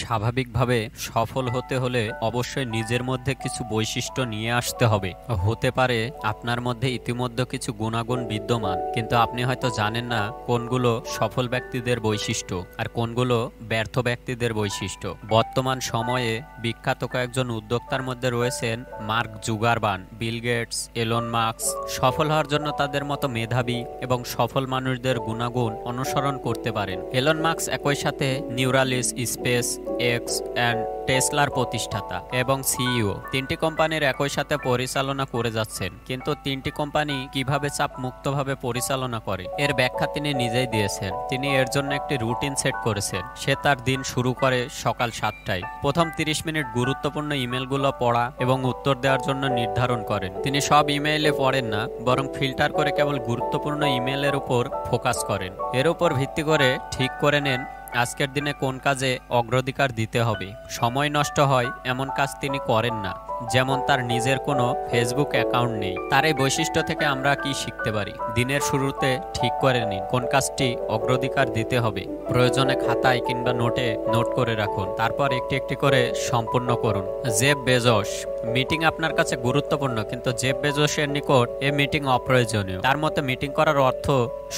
স্বাভাবিকভাবে সফল হতে হলে অবশ্যই নিজের মধ্যে কিছু বৈশিষ্ট্য নিয়ে আসতে হবে। হতে পারে আপনার মধ্যে ইতিমধ্যে কিছু গুণাগুণ বিদ্যমান, কিন্তু আপনি হয়তো জানেন না কোনগুলো সফল ব্যক্তিদের বৈশিষ্ট্য আর কোনগুলো ব্যর্থ ব্যক্তিদের বৈশিষ্ট্য। বর্তমান সময়ে বিখ্যাত কয়েকজন উদ্যোক্তার মধ্যে রয়েছেন Mark Zuckerberg, Bill Gates, Elon Musk. সফল হওয়ার জন্য তাদের মতো মেধাবী এবং সফল মানুষদের গুণাগুণ অনুসরণ করতে পারেন। এলন মাস্ক একই সাথে নিউরালিস, স্পেস এক্স অ্যান্ড টেসলার প্রতিষ্ঠাতা এবং সিইও। তিনটি কোম্পানির একই সাথে পরিচালনা করে যাচ্ছেন, কিন্তু তিনটি কোম্পানি কিভাবে চাপ মুক্তভাবে পরিচালনা করে এর ব্যাখ্যা তিনি নিজেই দিয়েছেন। তিনি এর জন্য একটি রুটিন সেট করেছেন। সে তার দিন শুরু করে সকাল 7টায়। প্রথম 30 মিনিট গুরুত্বপূর্ণ ইমেলগুলো পড়া এবং উত্তর দেওয়ার জন্য নির্ধারণ করেন। তিনি সব ইমেইলে পড়েন না, বরং ফিল্টার করে কেবল গুরুত্বপূর্ণ ইমেলের উপর ফোকাস করেন। এর উপর ভিত্তি করে ঠিক করে নেন আজকের দিনে কোন কাজে অগ্রাধিকার দিতে হবে। সময় নষ্ট হয় এমন কাজ তিনি করেন না, যেমন তার নিজের কোনো ফেসবুক অ্যাকাউন্ট নেই। তার এই বৈশিষ্ট্য থেকে আমরা কি শিখতে পারি? দিনের শুরুতে ঠিক করে নিন কোন কাজটি অগ্রাধিকার দিতে হবে। প্রয়োজনে খাতায় কিংবা নোটে নোট করে রাখুন, তারপর একটি একটি করে সম্পূর্ণ করুন। Jeff Bezos. মিটিং আপনার কাছে গুরুত্বপূর্ণ, কিন্তু জেফ বেজোসের নিকট এই মিটিং অপ্রয়োজনীয়। তার মতে মিটিং করার অর্থ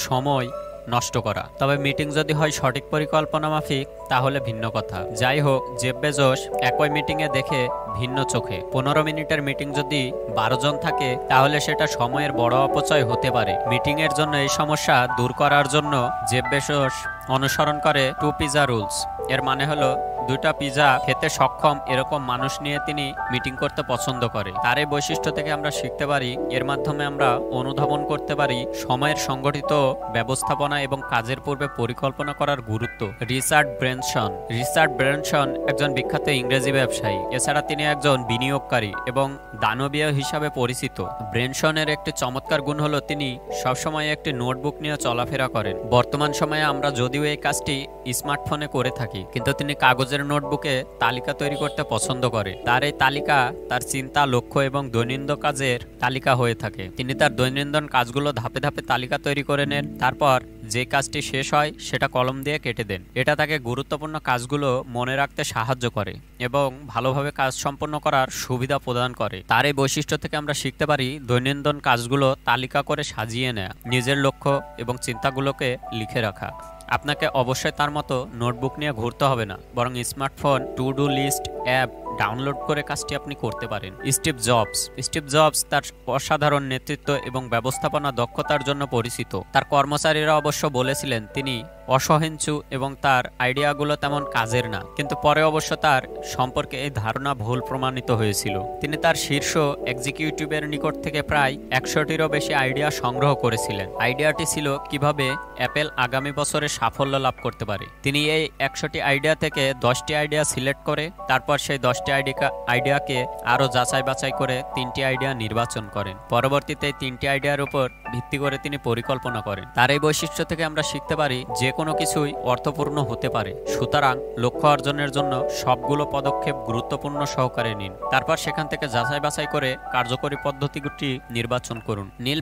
সময় নষ্ট করা। তবে মিটিং যদি হয় সঠিক পরিকল্পনা মাফিক তাহলে ভিন্ন কথা। যাই হোক, জেফ বেজোস একই মিটিংয়ে দেখে ভিন্ন চোখে। 15 মিনিটের মিটিং যদি 12 জন থাকে তাহলে সেটা সময়ের বড় অপচয় হতে পারে। মিটিং এর জন্য এই সমস্যা দূর করার জন্য জেফ বেজোস অনুসরণ করে 2 পিজা রুলস। এর মানে হলো 2টা পিজা খেতে সক্ষম এরকম মানুষ নিয়ে তিনি মিটিং করতে পছন্দ করে। তার এই বৈশিষ্ট্য থেকে আমরা শিখতে পারি, এর মাধ্যমে আমরা অনুধাবন করতে পারি সময়ের সংগঠিত ব্যবস্থাপনা এবং কাজের পূর্বে পরিকল্পনা করার গুরুত্ব। রিচার্ড ব্রেনসন একজন বিখ্যাত ইংরেজি ব্যবসায়ী। এছাড়া তিনি একজন বিনিয়োগকারী এবং দানবীয় হিসাবে পরিচিত। ব্রেনসনের একটি চমৎকার গুণ হলো তিনি সবসময় একটি নোটবুক নিয়ে চলাফেরা করেন। বর্তমান সময়ে আমরা যদিও এই কাজটি স্মার্টফোনে করে থাকি, কিন্তু তিনি কাগজের নোটবুকে তালিকা তৈরি করতে পছন্দ করে। তার এই তালিকা তার চিন্তা, লক্ষ্য এবং দৈনন্দিন কাজের তালিকা হয়ে থাকে। তিনি তার দৈনন্দিন কাজগুলো ধাপে ধাপে তালিকা তৈরি করে নেন, তারপর যে কাজটি শেষ হয় সেটা কলম দিয়ে কেটে দেন। এটা তাকে গুরুত্বপূর্ণ কাজগুলো মনে রাখতে সাহায্য করে এবং ভালোভাবে কাজ সম্পন্ন করার সুবিধা প্রদান করে। তার এই বৈশিষ্ট্য থেকে আমরা শিখতে পারি দৈনন্দিন কাজগুলো তালিকা করে সাজিয়ে নেওয়া, নিজের লক্ষ্য এবং চিন্তাগুলোকে লিখে রাখা। আপনাকে অবশ্যই তার মতো নোটবুক নিয়ে ঘুরতে হবে না, বরং smartphone to do list app download করে কাজটি আপনি করতে পারেন। স্টিভ জবস তার অসাধারণ নেতৃত্ব এবং ব্যবস্থাপনা দক্ষতার জন্য পরিচিত। তার কর্মচারীরা অবশ্য বলেছিলেন তিনি অসহিষ্ণু এবং তার আইডিয়াগুলো তেমন কাজের না, কিন্তু পরে অবশ্য তার সম্পর্কে এই ধারণা ভুল প্রমাণিত হয়েছিল। তিনি তার শীর্ষ এক্সিকিউটিভের নিকট থেকে প্রায় 100টিরও বেশি আইডিয়া সংগ্রহ করেছিলেন। আইডিয়াটি ছিল কিভাবে অ্যাপেল আগামী বছরে সাফল্য লাভ করতে পারে। তিনি এই 100টি আইডিয়া থেকে 10টি আইডিয়া সিলেক্ট করে তারপর সেই 10টি আইডিয়াকে আরো যাচাই বাছাই করে 3টি আইডিয়া নির্বাচন করেন। পরবর্তীতে 3টি আইডিয়ার উপর ভিত্তি করে তিনি পরিকল্পনা করেন। তার এই বৈশিষ্ট্য থেকে আমরা শিখতে পারি যে কোনো কিছুই অর্থপূর্ণ হতে পারে, সুতরাং লক্ষ্য অর্জনের জন্য সবগুলো পদক্ষেপ গুরুত্বপূর্ণ সহকারে নিন। তারপর সেখান থেকে যাচাই বাছাই করে কার্যকরী পদ্ধতিটি নির্বাচন করুন। নীল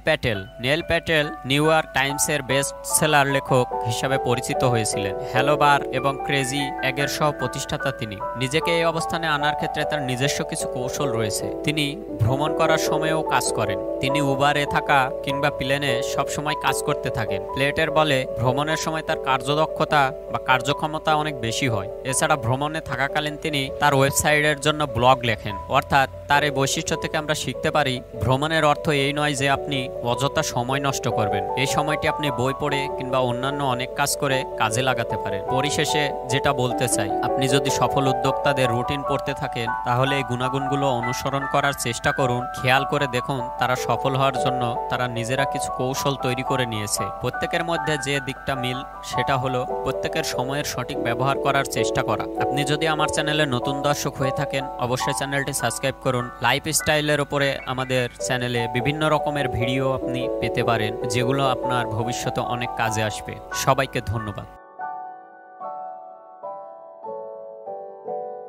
প্যাটেল নিউ ইয়র্ক টাইমসের বেস্ট সেলার লেখক হিসাবে পরিচিত হয়েছিলেন। হ্যালো বার এবং ক্রেজি এগের সহ প্রতিষ্ঠাতা তিনি। নিজেকে এই অবস্থানে আনার ক্ষেত্রে তার নিজস্ব কিছু কৌশল রয়েছে। তিনি ভ্রমণ করার সময়ও কাজ করেন। তিনি উবারে থাকা কিংবা প্লেনে সবসময় কাজ করতে থাকেন। প্লেটের বলে ভ্রমণের সময় তার কার্যদক্ষতা বা কার্যক্ষমতা অনেক বেশি হয়। এছাড়া ভ্রমণে থাকাকালীন তিনি তার ওয়েবসাইটের জন্য ব্লগ লেখেন। অর্থাৎ তার এই বৈশিষ্ট্য থেকে আমরা শিখতে পারি ভ্রমণের অর্থ এই নয় যে আপনি অযথা সময় নষ্ট করবেন। এই সময়টি আপনি বই পড়ে কিংবা অন্যান্য অনেক কাজ করে কাজে লাগাতে পারেন। পরিশেষে যেটা বলতে চাই, আপনি যদি সফল উদ্যোক্তাদের রুটিন পড়তে থাকেন তাহলে এই গুণাগুণগুলো অনুসরণ করার চেষ্টা করুন। খেয়াল করে দেখুন তারা সফল হওয়ার জন্য তারা নিজেরা কিছু কৌশল তৈরি করে নিয়েছে। প্রত্যেকের মধ্যে যে দিকটা মিল সেটা হলো প্রত্যেকের সময়ের সঠিক ব্যবহার করার চেষ্টা করা। আপনি যদি আমার চ্যানেলে নতুন দর্শক হয়ে থাকেন অবশ্যই চ্যানেলটি সাবস্ক্রাইব করুন। লাইফস্টাইলের উপরে আমাদের চ্যানেলে বিভিন্ন রকমের ভিডিও আপনি পেতে পারেন, যেগুলো আপনার ভবিষ্যতে অনেক কাজে আসবে। সবাইকে ধন্যবাদ।